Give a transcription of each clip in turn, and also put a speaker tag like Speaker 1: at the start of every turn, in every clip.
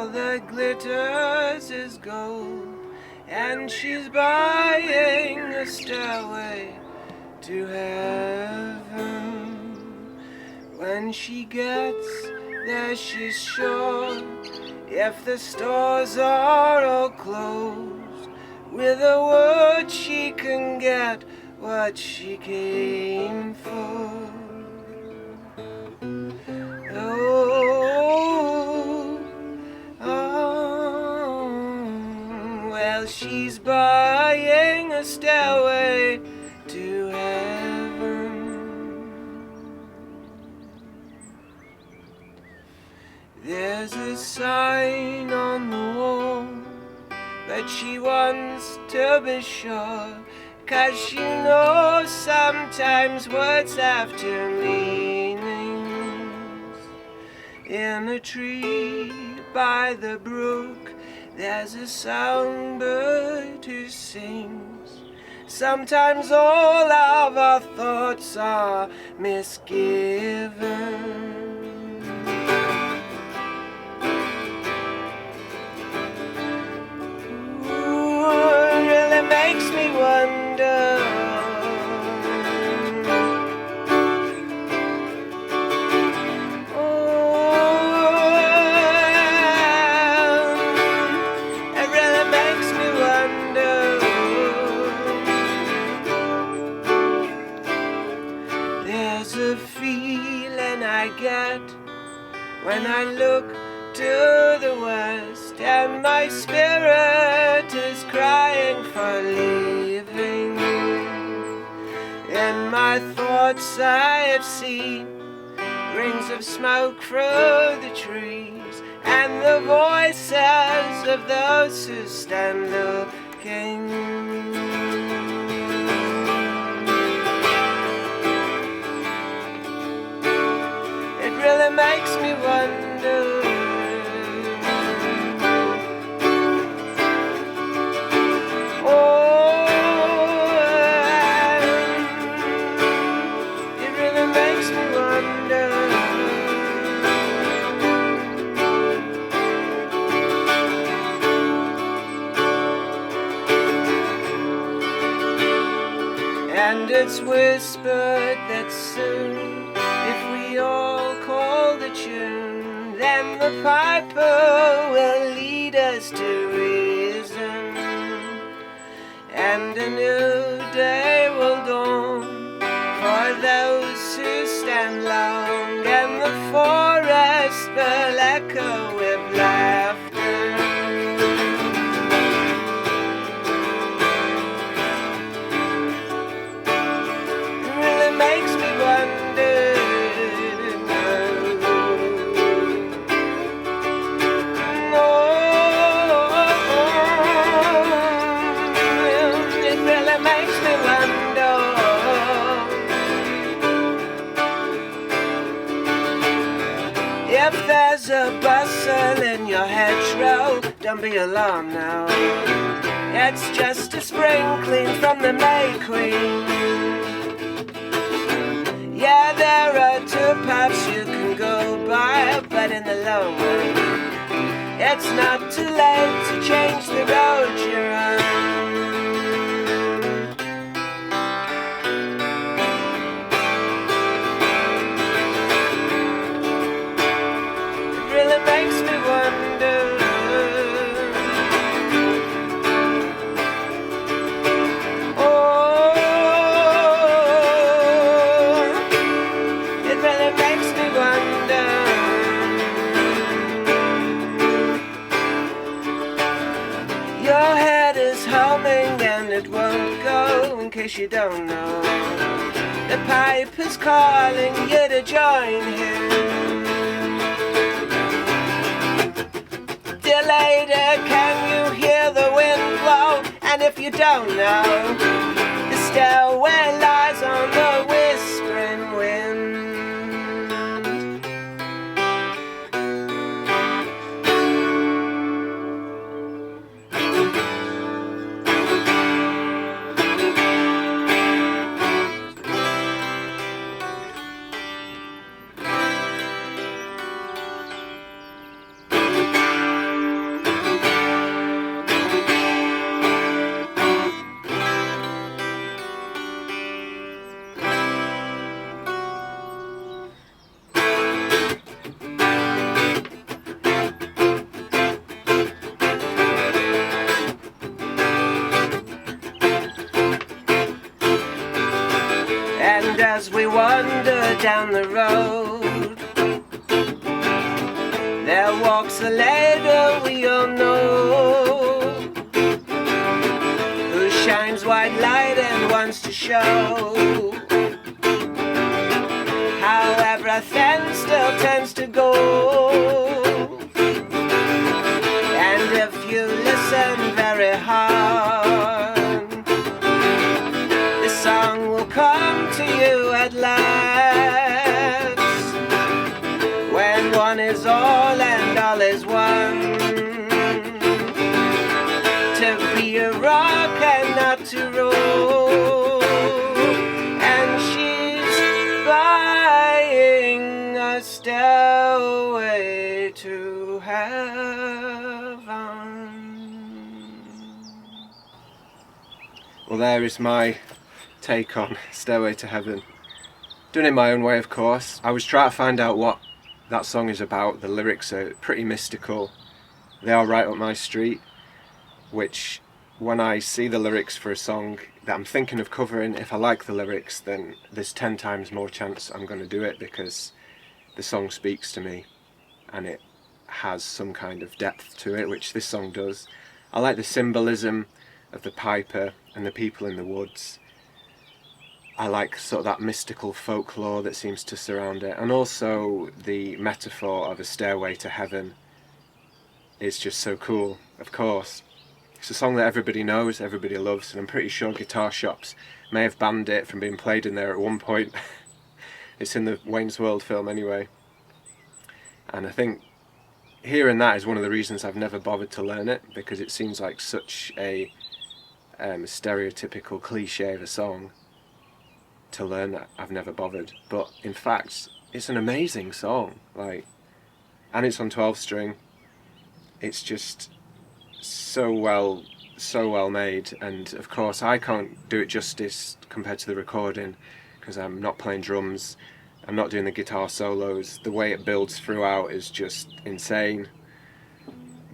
Speaker 1: all that glitters is gold, and she's buying a stairway to heaven. When she gets there, she's sure, if the stores are all closed, with a word she can get what she came for. Well, she's buying a stairway to heaven. There's a sign on the wall, but she wants to be sure, 'cause she knows sometimes words have two meanings. In a tree by the brook, there's a songbird who sings. Sometimes all of our thoughts are misgiven. Ooh, it really makes me wonder. When I look to the west, and my spirit is crying for leaving. In my thoughts I have seen rings of smoke through the trees, and the voices of those who stand looking. Really makes me wonder. Oh, it really makes me wonder. And it's whispered that soon, if we all call the tune, then the piper will lead us to reason, and a new day will dawn for those who stand long, and the forest will echo with laughter. It really makes me wonder. If there's a bustle in your hedgerow, don't be alarmed now. It's just a sprinkling from the May Queen. Yeah, there are two paths you can go by, but in the long run, it's not too late to change the road you're on. Really makes me wonder. Oh, it really makes me wonder. Your head is humming and it won't go, in case you don't know. The pipe is calling you to join him. Dear lady, can you hear the wind blow? And if you don't know, the stairway lies on the whispering wind. Further down the road, there walks a lady we all know, who shines white light and wants to show how everything still tends to go. And if you listen very hard, this song will come to you at last, when one is all and all is one, to be a rock and not to roll. And she's buying a stairway to heaven. Well, there is my take on Stairway to Heaven. Done it my own way, of course. I was trying to find out what that song is about. The lyrics are pretty mystical. They are right up my street, which when I see the lyrics for a song that I'm thinking of covering, if I like the lyrics, then there's 10 times more chance I'm going to do it, because the song speaks to me and it has some kind of depth to it, which this song does. I like the symbolism of the piper and the people in the woods. I like sort of that mystical folklore that seems to surround it, and also the metaphor of a stairway to heaven is just so cool. Of course, it's a song that everybody knows, everybody loves, and I'm pretty sure guitar shops may have banned it from being played in there at one point. It's in the Wayne's World film anyway, and I think hearing that is one of the reasons I've never bothered to learn it, because it seems like such a stereotypical cliche of a song to learn that I've never bothered. But in fact, it's an amazing song, and it's on 12 string. It's just so well made, and of course I can't do it justice compared to the recording, because I'm not playing drums, I'm not doing the guitar solos. The way it builds throughout is just insane,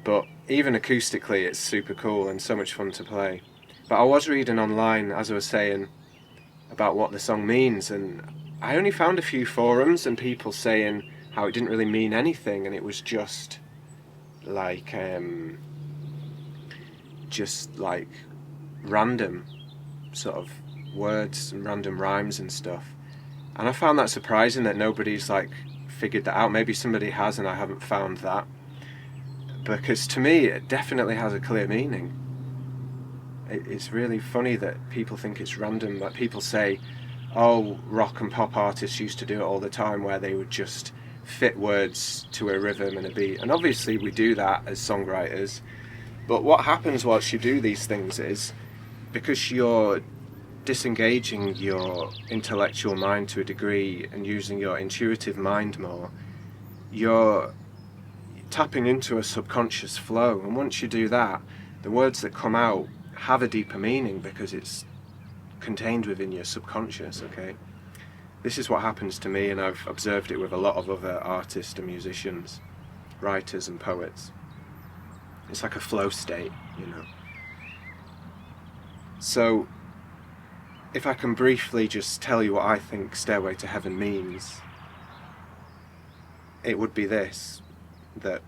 Speaker 1: but even acoustically it's super cool and so much fun to play. But I was reading online, as I was saying, about what the song means, and I only found a few forums and people saying how it didn't really mean anything, and it was just like random sort of words and random rhymes and stuff. And I found that surprising that nobody's figured that out. Maybe somebody has and I haven't found that, because to me it definitely has a clear meaning. It's really funny that people think it's random. Like, people say, oh, rock and pop artists used to do it all the time, where they would just fit words to a rhythm and a beat, and obviously we do that as songwriters. But what happens whilst you do these things is, because you're disengaging your intellectual mind to a degree and using your intuitive mind more, you're tapping into a subconscious flow, and once you do that, the words that come out have a deeper meaning because it's contained within your subconscious, okay? This is what happens to me, and I've observed it with a lot of other artists and musicians, writers and poets. It's like a flow state, you know. So, if I can briefly just tell you what I think Stairway to Heaven means, it would be this, that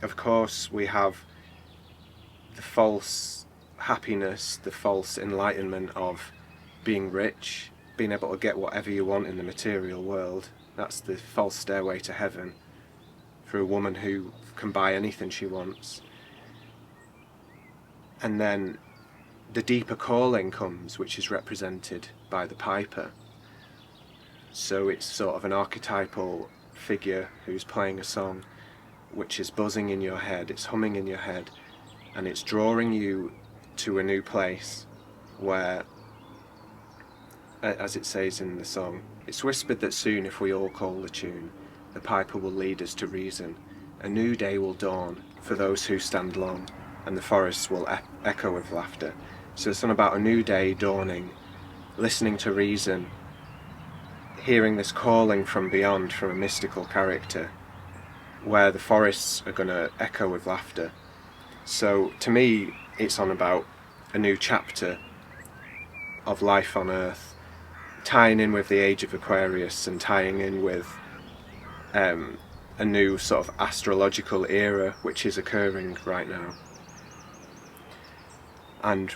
Speaker 1: of course we have the false happiness, the false enlightenment of being rich, being able to get whatever you want in the material world. That's the false stairway to heaven for a woman who can buy anything she wants. And then the deeper calling comes, which is represented by the piper. So it's sort of an archetypal figure who's playing a song which is buzzing in your head, it's humming in your head, and it's drawing you to a new place where, as it says in the song, it's whispered that soon, if we all call the tune, the piper will lead us to reason. A new day will dawn for those who stand long, and the forests will echo with laughter. So it's on about a new day dawning, listening to reason, hearing this calling from beyond, from a mystical character, where the forests are going to echo with laughter. So to me, it's on about a new chapter of life on earth,
Speaker 2: tying in with the age of Aquarius and tying in with a new sort of astrological era which is occurring right now. And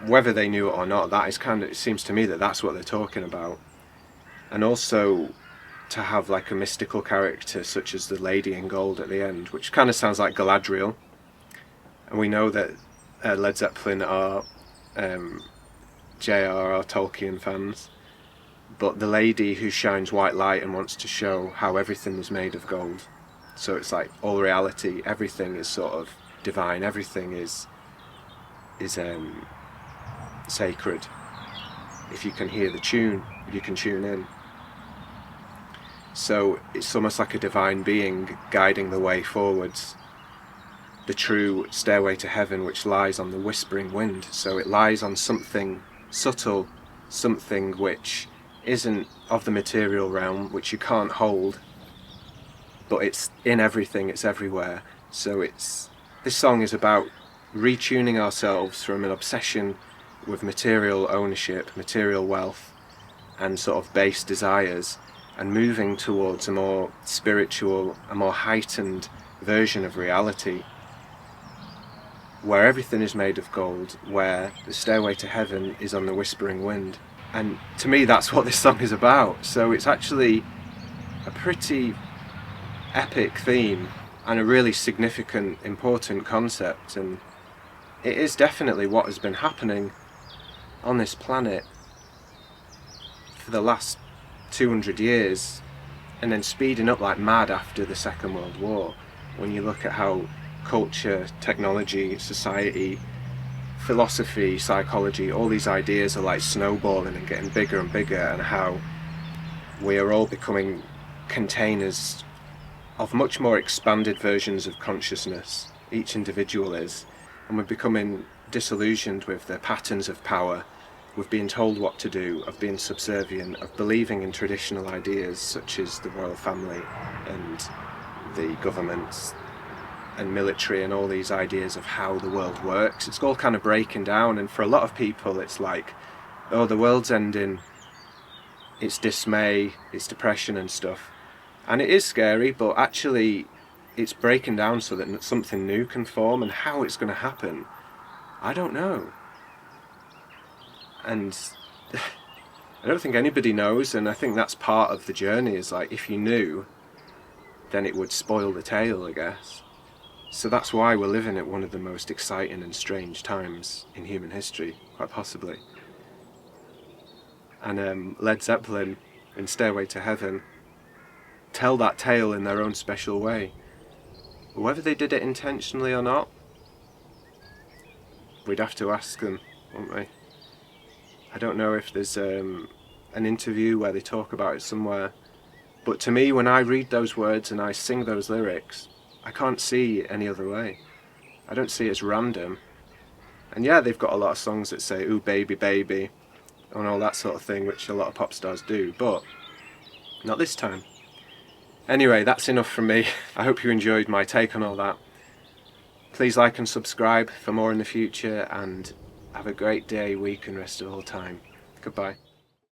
Speaker 2: whether they knew it or not, that is kind of, it seems to me that that's what they're talking about. And also to have like a mystical character such as the lady in gold at the end, which kind of sounds like Galadriel. And we know that Led Zeppelin are J.R.R. Tolkien fans, but the lady who shines white light and wants to show how everything is made of gold. So it's like all reality, everything is sort of divine, everything is sacred. If you can hear the tune, you can tune in. So it's almost like a divine being guiding the way forwards. The true stairway to heaven, which lies on the whispering wind. So it lies on something subtle, something which isn't of the material realm, which you can't hold, but it's in everything, it's everywhere. So this song is about retuning ourselves from an obsession with material ownership, material wealth, and sort of base desires, and moving towards a more spiritual, a more heightened version of reality, where everything is made of gold, where the stairway to heaven is on the whispering wind. And to me that's what this song is about. So it's actually a pretty epic theme and a really significant, important concept, and it is definitely what has been happening on this planet for the last 200 years, and then speeding up like mad after the Second World War. When you look at how culture, technology, society, philosophy, psychology, all these ideas are like snowballing and getting bigger and bigger, and how we are all becoming containers of much more expanded versions of consciousness, each individual is, and we're becoming disillusioned with the patterns of power, with being told what to do, of being subservient, of believing in traditional ideas such as the royal family and the governments and military and all these ideas of how the world works. It's all kind of breaking down, and for a lot of people it's like, oh, the world's ending, it's dismay, it's depression and stuff. And it is scary, but actually it's breaking down so that something new can form, and how it's going to happen, I don't know. And I don't think anybody knows, and I think that's part of the journey, is like, if you knew, then it would spoil the tale, I guess. So that's why we're living at one of the most exciting and strange times in human history, quite possibly. And Led Zeppelin in Stairway to Heaven tell that tale in their own special way. Whether they did it intentionally or not, we'd have to ask them, wouldn't we? I don't know if there's an interview where they talk about it somewhere, but to me, when I read those words and I sing those lyrics, I can't see any other way. I don't see it as random. And yeah, they've got a lot of songs that say, ooh, baby, baby, and all that sort of thing, which a lot of pop stars do, but not this time. Anyway, that's enough from me. I hope you enjoyed my take on all that. Please like and subscribe for more in the future, and have a great day, week and rest of all time. Goodbye.